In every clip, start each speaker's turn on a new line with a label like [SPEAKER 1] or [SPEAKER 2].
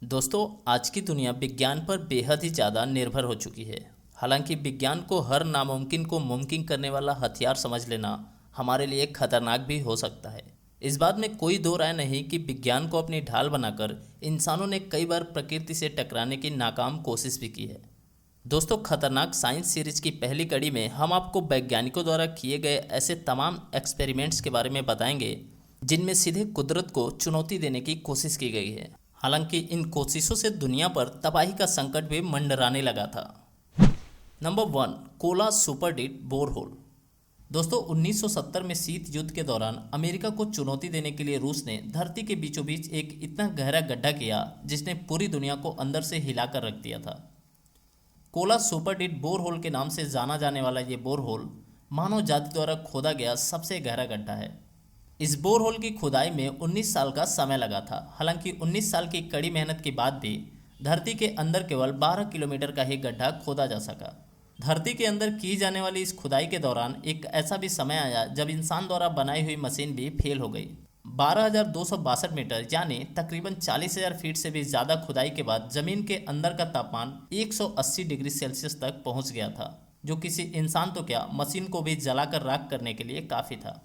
[SPEAKER 1] दोस्तों, आज की दुनिया विज्ञान पर बेहद ही ज़्यादा निर्भर हो चुकी है। हालांकि विज्ञान को हर नामुमकिन को मुमकिन करने वाला हथियार समझ लेना हमारे लिए खतरनाक भी हो सकता है। इस बात में कोई दो राय नहीं कि विज्ञान को अपनी ढाल बनाकर इंसानों ने कई बार प्रकृति से टकराने की नाकाम कोशिश भी की है। दोस्तों, खतरनाक साइंस सीरीज की पहली कड़ी में हम आपको वैज्ञानिकों द्वारा किए गए ऐसे तमाम एक्सपेरिमेंट्स के बारे में बताएंगे जिनमें सीधे कुदरत को चुनौती देने की कोशिश की गई है। हालांकि इन कोशिशों से दुनिया पर तबाही का संकट भी मंडराने लगा था। Number 1, Kola Superdeep Borehole. दोस्तों, 1970 में शीत युद्ध के दौरान अमेरिका को चुनौती देने के लिए रूस ने धरती के बीचों बीच एक इतना गहरा गड्ढा किया जिसने पूरी दुनिया को अंदर से हिलाकर रख दिया था। कोला सुपरडीप बोरहोल के नाम से जाना जाने वाला ये बोरहोल मानव जाति द्वारा खोदा गया सबसे गहरा गड्ढा है। इस बोरहोल की खुदाई में 19 साल का समय लगा था। हालांकि 19 साल की कड़ी मेहनत के बाद भी धरती के अंदर केवल 12 किलोमीटर का ही गड्ढा खोदा जा सका। धरती के अंदर की जाने वाली इस खुदाई के दौरान एक ऐसा भी समय आया जब इंसान द्वारा बनाई हुई मशीन भी फेल हो गई। 12,262 मीटर यानी तकरीबन 40,000 फीट से भी ज़्यादा खुदाई के बाद जमीन के अंदर का तापमान 180 डिग्री सेल्सियस तक पहुंच गया था, जो किसी इंसान तो क्या मशीन को भी जलाकर राख करने के लिए काफ़ी था।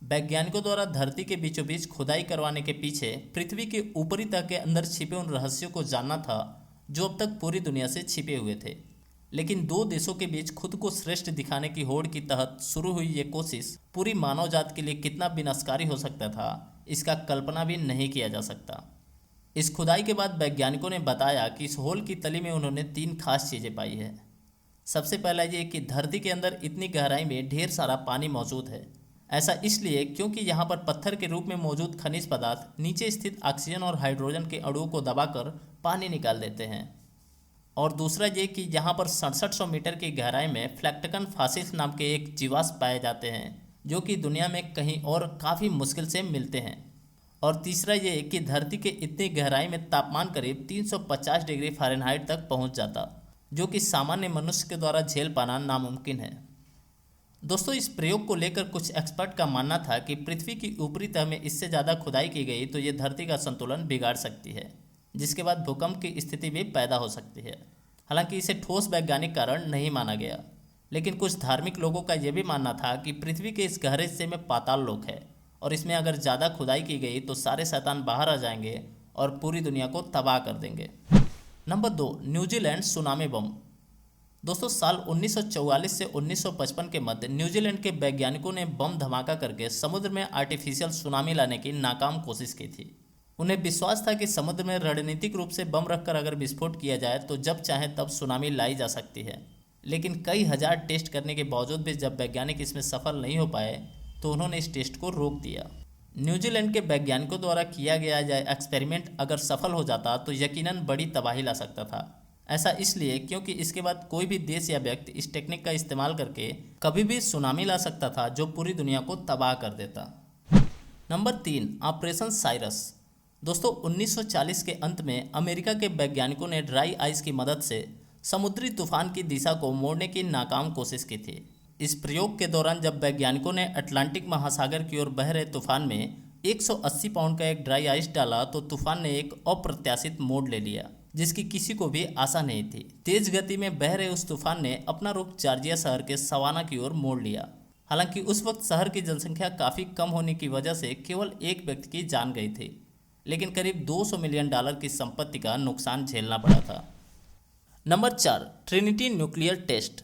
[SPEAKER 1] वैज्ञानिकों द्वारा धरती के बीचों बीच खुदाई करवाने के पीछे पृथ्वी के ऊपरी तह के अंदर छिपे उन रहस्यों को जानना था जो अब तक पूरी दुनिया से छिपे हुए थे। लेकिन दो देशों के बीच खुद को श्रेष्ठ दिखाने की होड़ की तहत शुरू हुई ये कोशिश पूरी मानव जात के लिए कितना विनाशकारी हो सकता था, इसका कल्पना भी नहीं किया जा सकता। इस खुदाई के बाद वैज्ञानिकों ने बताया कि इस होल की तली में उन्होंने 3 खास चीज़ें पाई है। सबसे पहला ये कि धरती के अंदर इतनी गहराई में ढेर सारा पानी मौजूद है। ऐसा इसलिए क्योंकि यहाँ पर पत्थर के रूप में मौजूद खनिज पदार्थ नीचे स्थित ऑक्सीजन और हाइड्रोजन के अणुओं को दबाकर पानी निकाल देते हैं। और दूसरा ये कि यहाँ पर 6700 मीटर की गहराई में फ्लैक्टकन फासिस नाम के एक जीवाश्म पाए जाते हैं जो कि दुनिया में कहीं और काफ़ी मुश्किल से मिलते हैं। और तीसरा ये कि धरती के इतनी गहराई में तापमान करीब 350 डिग्री फ़ारेनहाइट तक पहुँच जाता, जो कि सामान्य मनुष्य के द्वारा झेल पाना नामुमकिन है। दोस्तों, इस प्रयोग को लेकर कुछ एक्सपर्ट का मानना था कि पृथ्वी की ऊपरी तह में इससे ज़्यादा खुदाई की गई तो ये धरती का संतुलन बिगाड़ सकती है, जिसके बाद भूकंप की स्थिति भी पैदा हो सकती है। हालांकि इसे ठोस वैज्ञानिक कारण नहीं माना गया, लेकिन कुछ धार्मिक लोगों का यह भी मानना था कि पृथ्वी के इस गहरे हिस्से में पाताल लोक है और इसमें अगर ज़्यादा खुदाई की गई तो सारे शैतान बाहर आ जाएंगे और पूरी दुनिया को तबाह कर देंगे। नंबर 2, न्यूजीलैंड सुनामी बम। दोस्तों, साल 1944 से 1955 के मध्य न्यूजीलैंड के वैज्ञानिकों ने बम धमाका करके समुद्र में आर्टिफिशियल सुनामी लाने की नाकाम कोशिश की थी। उन्हें विश्वास था कि समुद्र में रणनीतिक रूप से बम रखकर अगर विस्फोट किया जाए तो जब चाहे तब सुनामी लाई जा सकती है। लेकिन कई हजार टेस्ट करने के बावजूद भी जब वैज्ञानिक इसमें सफल नहीं हो पाए तो उन्होंने इस टेस्ट को रोक दिया। न्यूजीलैंड के वैज्ञानिकों द्वारा किया गया यह एक्सपेरिमेंट अगर सफल हो जाता तो यकीनन बड़ी तबाही ला सकता था। ऐसा इसलिए क्योंकि इसके बाद कोई भी देश या व्यक्ति इस टेक्निक का इस्तेमाल करके कभी भी सुनामी ला सकता था जो पूरी दुनिया को तबाह कर देता। Number 3, operation Cyrus. दोस्तों, 1940 के अंत में अमेरिका के वैज्ञानिकों ने ड्राई आइस की मदद से समुद्री तूफान की दिशा को मोड़ने की नाकाम कोशिश की थी। इस प्रयोग के दौरान जब वैज्ञानिकों ने अटलांटिक महासागर की ओर बह रहे तूफान में 180 पाउंड का एक ड्राई आइस डाला तो तूफान ने एक अप्रत्याशित मोड़ ले लिया जिसकी किसी को भी आशा नहीं थी। तेज गति में बह रहे उस तूफान ने अपना रुख जॉर्जिया शहर के सवाना की ओर मोड़ लिया। हालांकि उस वक्त शहर की जनसंख्या काफ़ी कम होने की वजह से केवल एक व्यक्ति की जान गई थी, लेकिन करीब $200 मिलियन की संपत्ति का नुकसान झेलना पड़ा था। Number 4, Trinity nuclear test.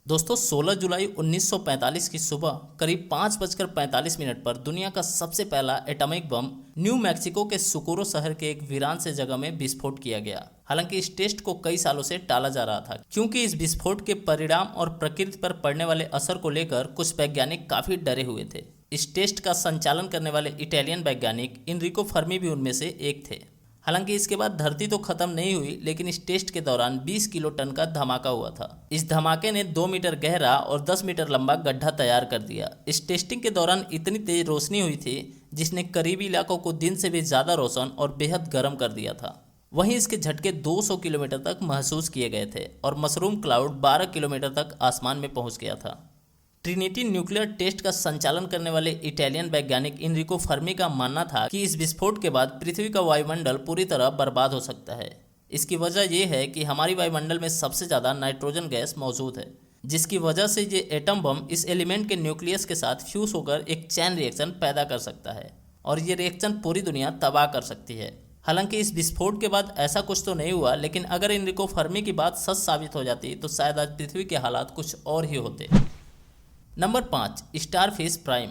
[SPEAKER 1] दोस्तों, 16 जुलाई 1945 की सुबह करीब 5:45 पर दुनिया का सबसे पहला एटॉमिक बम न्यू मैक्सिको के सुकोरो शहर के एक वीरान से जगह में विस्फोट किया गया। हालांकि इस टेस्ट को कई सालों से टाला जा रहा था क्योंकि इस विस्फोट के परिणाम और प्रकृति पर पड़ने वाले असर को लेकर कुछ वैज्ञानिक काफ़ी डरे हुए थे। इस टेस्ट का संचालन करने वाले इटालियन वैज्ञानिक इनरिको फर्मी भी उनमें से एक थे। हालांकि इसके बाद धरती तो खत्म नहीं हुई, लेकिन इस टेस्ट के दौरान 20 किलो टन का धमाका हुआ था। इस धमाके ने 2 मीटर गहरा और 10 मीटर लंबा गड्ढा तैयार कर दिया। इस टेस्टिंग के दौरान इतनी तेज रोशनी हुई थी जिसने करीबी इलाकों को दिन से भी ज़्यादा रोशन और बेहद गर्म कर दिया था। वहीं इसके झटके 200 किलोमीटर तक महसूस किए गए थे और मशरूम क्लाउड 12 किलोमीटर तक आसमान में पहुँच गया था। ट्रिनिटी न्यूक्लियर टेस्ट का संचालन करने वाले इटालियन वैज्ञानिक इनरिको फर्मी का मानना था कि इस विस्फोट के बाद पृथ्वी का वायुमंडल पूरी तरह बर्बाद हो सकता है। इसकी वजह यह है कि हमारी वायुमंडल में सबसे ज़्यादा नाइट्रोजन गैस मौजूद है, जिसकी वजह से ये एटम बम इस एलिमेंट के न्यूक्लियस के साथ फ्यूज होकर एक चैन रिएक्शन पैदा कर सकता है और ये रिएक्शन पूरी दुनिया तबाह कर सकती है। हालांकि इस विस्फोट के बाद ऐसा कुछ तो नहीं हुआ, लेकिन अगर इनरिको फर्मी की बात सच साबित हो जाती तो शायद आज पृथ्वी के हालात कुछ और ही होते। Number 5, starfish prime.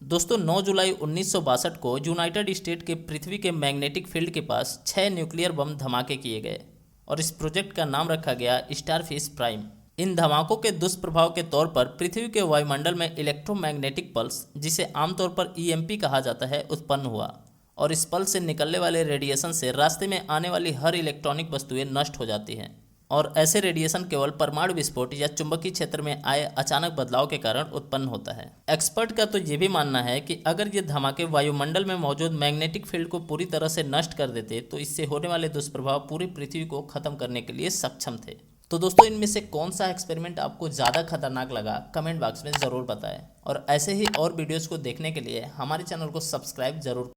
[SPEAKER 1] दोस्तों 9 जुलाई 1962 को यूनाइटेड स्टेट के पृथ्वी के मैग्नेटिक फील्ड के पास 6 न्यूक्लियर बम धमाके किए गए और इस प्रोजेक्ट का नाम रखा गया स्टारफिश प्राइम। इन धमाकों के दुष्प्रभाव के तौर पर पृथ्वी के वायुमंडल में इलेक्ट्रोमैग्नेटिक पल्स, जिसे आमतौर पर ईएमपी कहा जाता है, उत्पन्न हुआ और इस पल्स से निकलने वाले रेडिएशन से रास्ते में आने वाली हर इलेक्ट्रॉनिक वस्तुएं नष्ट हो जाती हैं और ऐसे रेडिएशन केवल परमाणु विस्फोट या चुंबकीय क्षेत्र में आए अचानक बदलाव के कारण उत्पन्न होता है। एक्सपर्ट का तो ये भी मानना है कि अगर ये धमाके वायुमंडल में मौजूद मैग्नेटिक फील्ड को पूरी तरह से नष्ट कर देते तो इससे होने वाले दुष्प्रभाव पूरी पृथ्वी को खत्म करने के लिए सक्षम थे। तो दोस्तों इनमें से कौन सा एक्सपेरिमेंट आपको ज़्यादा खतरनाक लगा, कमेंट बॉक्स में ज़रूर बताएं और ऐसे ही और वीडियोज़ को देखने के लिए हमारे चैनल को सब्सक्राइब जरूर